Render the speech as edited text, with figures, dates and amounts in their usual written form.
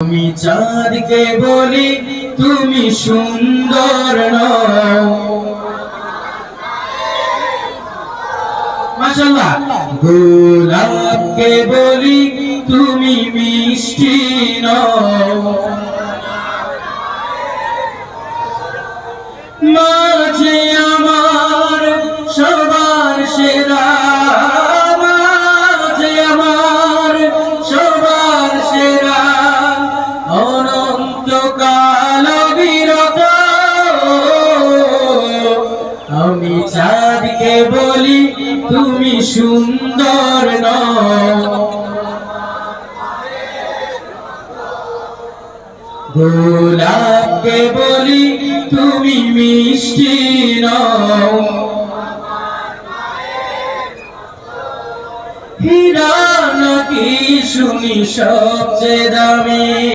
আমি চাঁদকে বলি তুমি সুন্দর নও। মাশাআল্লাহ। গোলাপকে বলি তুমি মিষ্টি নও। মাঝে আমার সবার সেরা, মাঝে আমার সবার সেরা, অনন্তকাল বিরত। আমি চাঁদকে বলি তুমি সুন্দর নও। গোলাপকে বলি তুমি মিষ্টি নও। হীরা নাকি শুনি সবচেয়ে দামি।